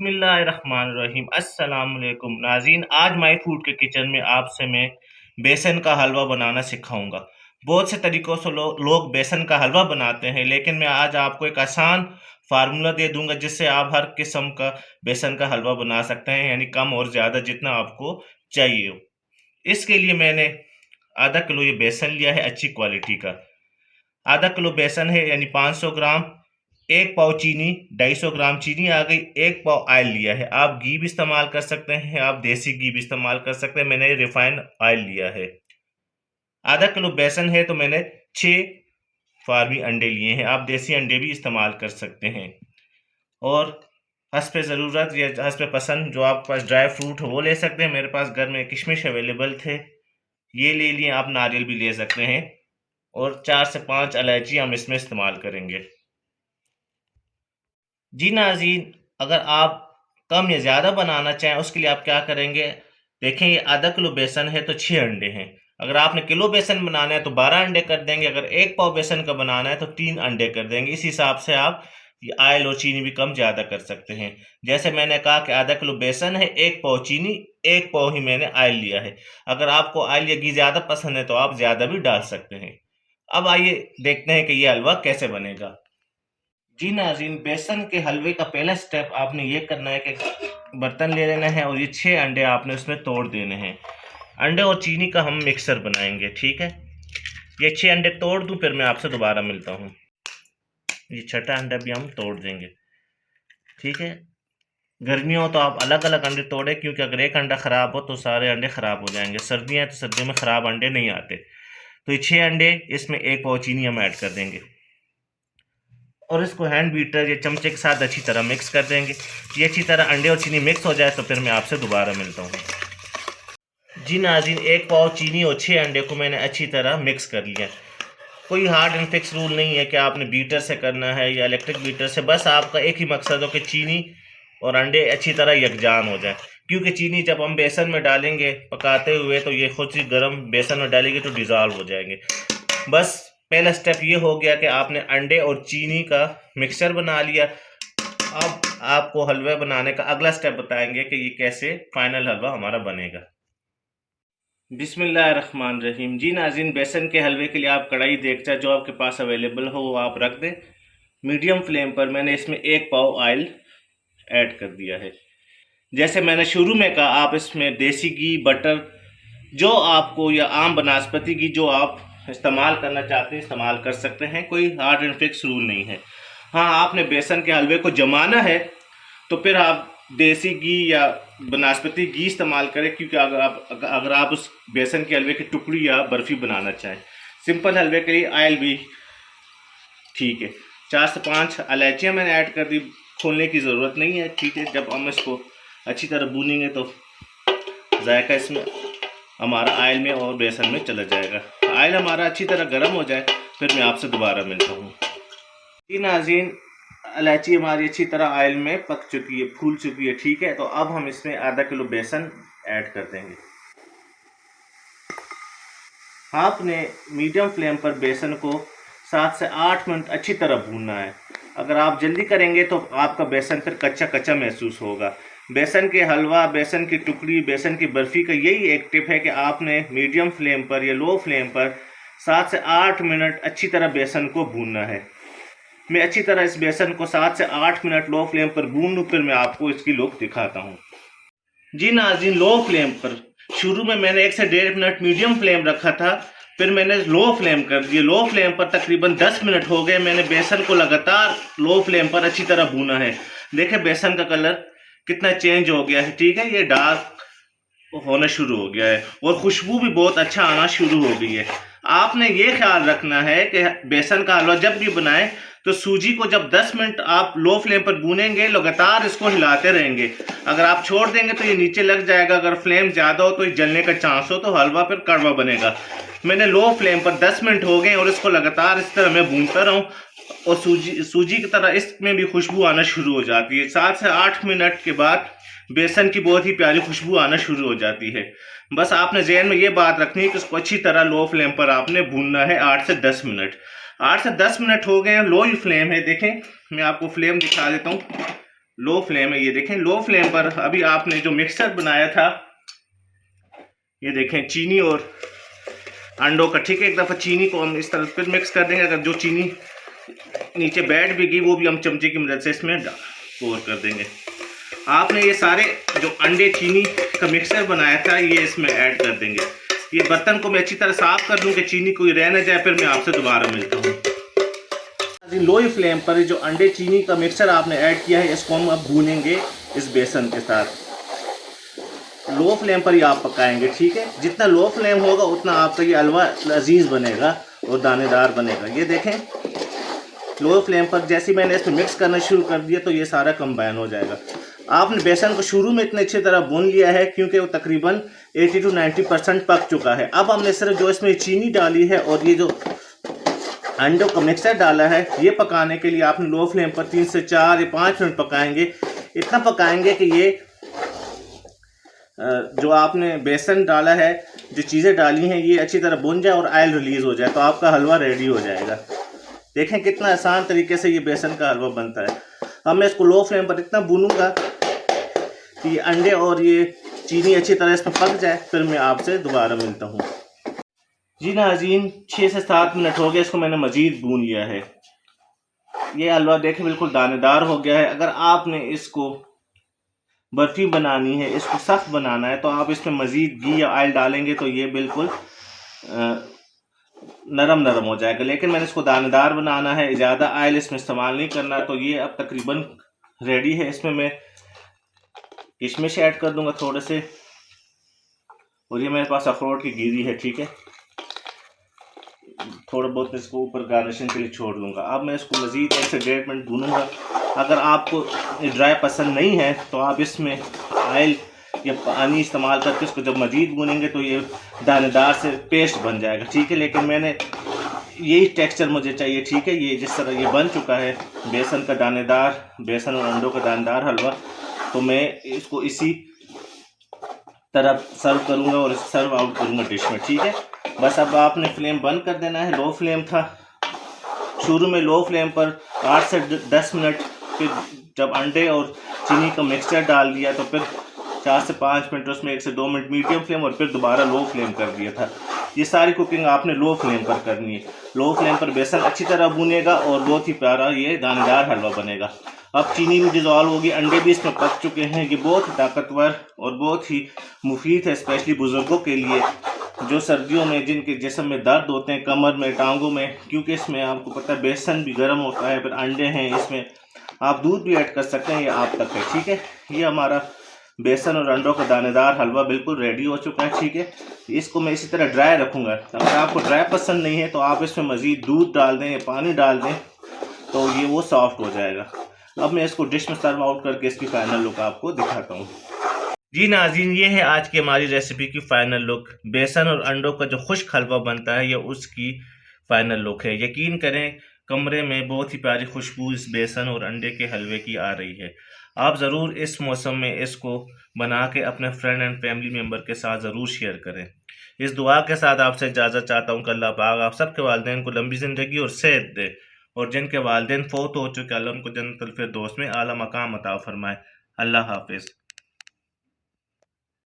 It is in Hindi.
बिस्मिल्लाहिर्रहमानिर्रहीम अस्सलाम वालेकुम नाज़रीन। आज माय फूड के किचन में आपसे मैं बेसन का हलवा बनाना सिखाऊंगा। बहुत से तरीक़ों से लोग बेसन का हलवा बनाते हैं, लेकिन मैं आज आपको एक आसान फार्मूला दे दूंगा जिससे आप हर किस्म का बेसन का हलवा बना सकते हैं, यानी कम और ज़्यादा जितना आपको चाहिए हो। इसके लिए मैंने आधा किलो ये बेसन लिया है अच्छी क्वालिटी का। आधा किलो बेसन है यानी 500 ग्राम। एक पाव चीनी, 250 ग्राम चीनी आ गई। एक पाव ऑयल लिया है। आप घी भी इस्तेमाल कर सकते हैं, आप देसी घी भी इस्तेमाल कर सकते हैं। मैंने रिफाइंड ऑयल लिया है। आधा किलो बेसन है तो मैंने 6 फार्मी अंडे लिए हैं। आप देसी अंडे भी इस्तेमाल कर सकते हैं। और हस्ब ज़रूरत या हस्ब पसंद जो आपके पास ड्राई फ्रूट हो वो ले सकते हैं। मेरे पास घर में किशमिश अवेलेबल थे, ये ले लिए। आप नारियल भी ले सकते हैं। और 4 से 5 इलायची हम इसमें इस्तेमाल करेंगे। जी नाज़रीन, अगर आप कम या ज़्यादा बनाना चाहें उसके लिए आप क्या करेंगे, देखें ये आधा किलो बेसन है तो 6 अंडे हैं। अगर आपने किलो बेसन बनाना है तो 12 अंडे कर देंगे। अगर एक पाव बेसन का बनाना है तो 3 अंडे कर देंगे। इस हिसाब से आप ये ऑयल और चीनी भी कम ज़्यादा कर सकते हैं। जैसे मैंने कहा कि आधा किलो बेसन है, एक पाव चीनी, एक पाव ही मैंने ऑयल लिया है। अगर आपको ऑयल या घी ज़्यादा पसंद है तो आप ज़्यादा भी डाल सकते हैं। अब आइए देखते हैं कि ये हलवा कैसे बनेगा। जी नाज़रीन, बेसन के हलवे का पहला स्टेप आपने ये करना है कि बर्तन ले लेना है और ये 6 अंडे आपने उसमें तोड़ देने हैं। अंडे और चीनी का हम मिक्सर बनाएंगे, ठीक है। ये 6 अंडे तोड़ दूं, फिर मैं आपसे दोबारा मिलता हूँ। ये छठा अंडा भी हम तोड़ देंगे, ठीक है। गर्मियों हो तो आप अलग अलग अंडे तोड़े, क्योंकि अगर एक अंडा ख़राब हो तो सारे अंडे ख़राब हो जाएंगे। सर्दियाँ हैं तो सर्दियों में ख़राब अंडे नहीं आते। तो ये 6 अंडे, इसमें एक पाव चीनी हम ऐड कर देंगे और इसको हैंड बीटर या चमचे के साथ अच्छी तरह मिक्स कर देंगे। ये अच्छी तरह अंडे और चीनी मिक्स हो जाए तो फिर मैं आपसे दोबारा मिलता हूँ। जी नाज़रीन, एक पाव चीनी और 6 अंडे को मैंने अच्छी तरह मिक्स कर लिया। कोई हार्ड एंड फिक्स रूल नहीं है कि आपने बीटर से करना है या इलेक्ट्रिक बीटर से। बस आपका एक ही मकसद हो कि चीनी और अंडे अच्छी तरह यकजान हो जाए, क्योंकि चीनी जब हम बेसन में डालेंगे पकाते हुए तो ये खुद ही गर्म बेसन में डालेंगे तो डिज़ोल्व हो जाएंगे। बस पहला स्टेप ये हो गया कि आपने अंडे और चीनी का मिक्सचर बना लिया। अब आपको हलवा बनाने का अगला स्टेप बताएंगे कि ये कैसे फाइनल हलवा हमारा बनेगा। बिस्मिल्लाहिर्रहमानिर्रहीम। जी नाज़रीन, बेसन के हलवे के लिए आप कढ़ाई देगचा जो आपके पास अवेलेबल हो वो आप रख दें। मीडियम फ्लेम पर मैंने इसमें एक पाव ऑयल ऐड कर दिया है। जैसे मैंने शुरू में कहा, आप इसमें देसी घी, बटर जो आपको, या आम बनास्पति घी जो आप इस्तेमाल करना चाहते हैं इस्तेमाल कर सकते हैं। कोई हार्ड एंड फिक्स रूल नहीं है। हाँ, आपने बेसन के हलवे को जमाना है तो फिर आप देसी घी या बनास्पति घी इस्तेमाल करें, क्योंकि अगर आप उस बेसन के हलवे की टुकड़ी या बर्फ़ी बनाना चाहें। सिंपल हलवे के लिए ऑयल भी ठीक है। 4 से 5 इलायचियाँ मैंने ऐड कर दी, खोलने की ज़रूरत नहीं है, ठीक है। जब हम इसको अच्छी तरह भूनेंगे तो जायका इसमें हमारा ऑयल में और बेसन में चला जाएगा। ऑयल हमारा अच्छी तरह गर्म हो जाए फिर मैं आपसे दोबारा मिलता हूँ। जी नाज़रीन, इलायची हमारी अच्छी तरह ऑयल में पक चुकी है, फूल चुकी है, ठीक है। तो अब हम इसमें आधा किलो बेसन ऐड कर देंगे। आपने मीडियम फ्लेम पर बेसन को 7 से 8 मिनट अच्छी तरह भूनना है। अगर आप जल्दी करेंगे तो आपका बेसन फिर कच्चा कच्चा महसूस होगा। बेसन के हलवा, बेसन की टुकड़ी, बेसन की बर्फ़ी का यही एक टिप है कि आपने मीडियम फ्लेम पर या लो फ्लेम पर 7 से 8 मिनट अच्छी तरह बेसन को भूनना है। मैं अच्छी तरह इस बेसन को 7 से 8 मिनट लो फ्लेम पर भून लूँ, फिर मैं आपको इसकी लुक दिखाता हूँ। जी नाज़रीन, लो फ्लेम पर शुरू में मैंने 1 से 1.5 मिनट मीडियम फ्लेम रखा था, फिर मैंने लो फ्लेम कर दिया। लो फ्लेम पर तकरीबन 10 मिनट हो गए। मैंने बेसन को लगातार लो फ्लेम पर अच्छी तरह भूना है। देखें बेसन का कलर कितना चेंज हो गया है, ठीक है। ये डार्क होना शुरू हो गया है और खुशबू भी बहुत अच्छा आना शुरू हो गई है। आपने ये ख्याल रखना है कि बेसन का हलवा जब भी बनाएं तो सूजी को जब 10 मिनट आप लो फ्लेम पर भूनेंगे, लगातार इसको हिलाते रहेंगे। अगर आप छोड़ देंगे तो ये नीचे लग जाएगा। अगर फ्लेम ज़्यादा हो तो ये जलने का चांस हो तो हलवा फिर कड़वा बनेगा। मैंने लो फ्लेम पर 10 मिनट हो गए और इसको लगातार इस तरह मैं भूनता रहूँ और सूजी की तरह इसमें भी खुशबू आना शुरू हो जाती है। 7 से 8 मिनट के बाद बेसन की बहुत ही प्यारी खुशबू आना शुरू हो जाती है। बस आपने ज़हन में ये बात रखनी है कि इसको अच्छी तरह लो फ्लेम पर आपने भूनना है 8 से 10 मिनट। 8 से 10 मिनट हो गए हैं, लो ही फ्लेम है। देखें, मैं आपको फ्लेम दिखा देता हूँ। लो फ्लेम है। ये देखें लो फ्लेम पर अभी आपने जो मिक्सचर बनाया था, ये देखें चीनी और अंडों का, ठीक है। एक दफ़ा चीनी को हम इस तरह फिर मिक्स कर देंगे। अगर जो चीनी नीचे बैठ भी गई वो भी हम चमचे की मदद से इसमें पोर कर देंगे। आपने ये सारे जो अंडे चीनी का मिक्सचर बनाया था ये इसमें ऐड कर देंगे। ये बर्तन को मैं अच्छी तरह साफ कर दूं कि चीनी कोई रह ना जाए, फिर मैं आपसे दोबारा मिलता हूँ। लो फ्लेम पर जो अंडे चीनी का मिक्सचर आपने ऐड किया है इसको हम अब भूनेंगे इस बेसन के साथ। लो फ्लेम पर ही आप पकाएंगे, ठीक है। जितना लो फ्लेम होगा उतना आपका ये हलवा लजीज बनेगा और दानेदार बनेगा। ये देखें लो फ्लेम पर जैसे मैंने इसमें मिक्स करना शुरू कर दिया तो ये सारा कंबाइन हो जाएगा। आपने बेसन को शुरू में इतने अच्छी तरह भून लिया है क्योंकि वो तकरीबन 80 to 90% पक चुका है। अब हमने सिर्फ जो इसमें चीनी डाली है और ये जो अंडों का मिक्सचर डाला है ये पकाने के लिए आपने लो फ्लेम पर 3 से 4 या 5 मिनट पकाएंगे। इतना पकाएंगे कि ये जो आपने बेसन डाला है, जो चीज़ें डाली हैं ये अच्छी तरह भुन जाए और ऑयल रिलीज़ हो जाए तो आपका हलवा रेडी हो जाएगा। देखें कितना आसान तरीके से ये बेसन का हलवा बनता है। अब मैं इसको लो फ्लेम पर इतना भूनूंगा कि अंडे और ये चीनी अच्छी तरह इसमें पक जाए, फिर मैं आपसे दोबारा मिलता हूँ। जी नाज़रीन 6 से 7 मिनट हो गए, इसको मैंने मज़ीद भून लिया है। ये हलवा देखें बिल्कुल दानेदार हो गया है। अगर आपने इसको बर्फ़ी बनानी है, इसको सख्त बनाना है तो आप इसमें मज़ीद घी या ऑयल डालेंगे तो ये बिल्कुल नरम हो जाएगा। लेकिन मैंने इसको दानेदार बनाना है, ज़्यादा ऑयल इसमें इस्तेमाल नहीं करना। तो ये अब तकरीबन रेडी है। इसमें मैं किशमिश ऐड कर दूंगा थोड़े से, और ये मेरे पास अखरोट की गिरी है, ठीक है। थोड़ा बहुत इसको ऊपर गार्निशिंग के लिए छोड़ दूंगा। अब मैं इसको मज़ीद 1 से 1.5 मिनट भूनूंगा। अगर आपको ड्राई पसंद नहीं है तो आप इसमें ऑयल या पानी इस्तेमाल करके इसको जब मज़ीद भूनेंगे तो ये दानेदार से पेस्ट बन जाएगा, ठीक है। लेकिन मैंने यही टेक्सचर मुझे चाहिए, ठीक है। ये जिस तरह ये बन चुका है बेसन का दानेदार, बेसन और अंडों का दानेदार हलवा, तो मैं इसको इसी तरह सर्व करूँगा और सर्व आउट करूँगा डिश में, ठीक है। बस अब आपने फ्लेम बंद कर देना है। लो फ्लेम था शुरू में, लो फ्लेम पर 8 से 10 मिनट, फिर जब अंडे और चीनी का मिक्सचर डाल दिया तो फिर 4 से 5 मिनट, उसमें 1 से 2 मिनट मीडियम फ्लेम और फिर दोबारा लो फ्लेम कर दिया था। ये सारी कुकिंग आपने लो फ्लेम पर करनी है। लो फ्लेम पर बेसन अच्छी तरह भुनेगा और बहुत ही प्यारा ये दानेदार हलवा बनेगा। अब चीनी भी डिज़ोल्व होगी, अंडे भी इसमें पक चुके हैं। ये बहुत ही ताकतवर और बहुत ही मुफीद है, स्पेशली बुज़ुर्गों के लिए जो सर्दियों में जिनके जिस्म में दर्द होते हैं, कमर में, टांगों में, क्योंकि इसमें आपको पता है बेसन भी गर्म होता है, फिर अंडे हैं, इसमें आप दूध भी ऐड कर सकते हैं, ये आप तक है, ठीक है। ये हमारा बेसन और अंडों का दानेदार हलवा बिल्कुल रेडी हो चुका है, ठीक है। इसको मैं इसी तरह ड्राई रखूँगा। अगर आपको ड्राई पसंद नहीं है तो आप इसमें मज़ीद दूध डाल दें या पानी डाल दें तो ये वो सॉफ्ट हो जाएगा। अब मैं इसको डिश में सर्व आउट करके इसकी फाइनल लुक आपको दिखाता हूँ। जी नाज़रीन, ये है आज की हमारी रेसिपी की फ़ाइनल लुक। बेसन और अंडों का जो खुश्क हलवा बनता है ये उसकी फ़ाइनल लुक है। यकीन करें कमरे में बहुत ही प्यारी खुशबू इस बेसन और अंडे के हलवे की आ रही है। आप ज़रूर इस मौसम में इसको बना के अपने फ्रेंड एंड फैमिली मेम्बर के साथ ज़रूर शेयर करें। इस दुआ के साथ आपसे इजाज़त चाहता हूँ कि अल्लाह पाक आप सबके वालिदैन को लंबी ज़िंदगी और सेहत दे, और जिनके वालिदैन फ़ौत हो चुके अल्लाह उनको जन्नतुल फिरदौस में आला मकाम अता फरमाए। अल्लाह हाफिज़।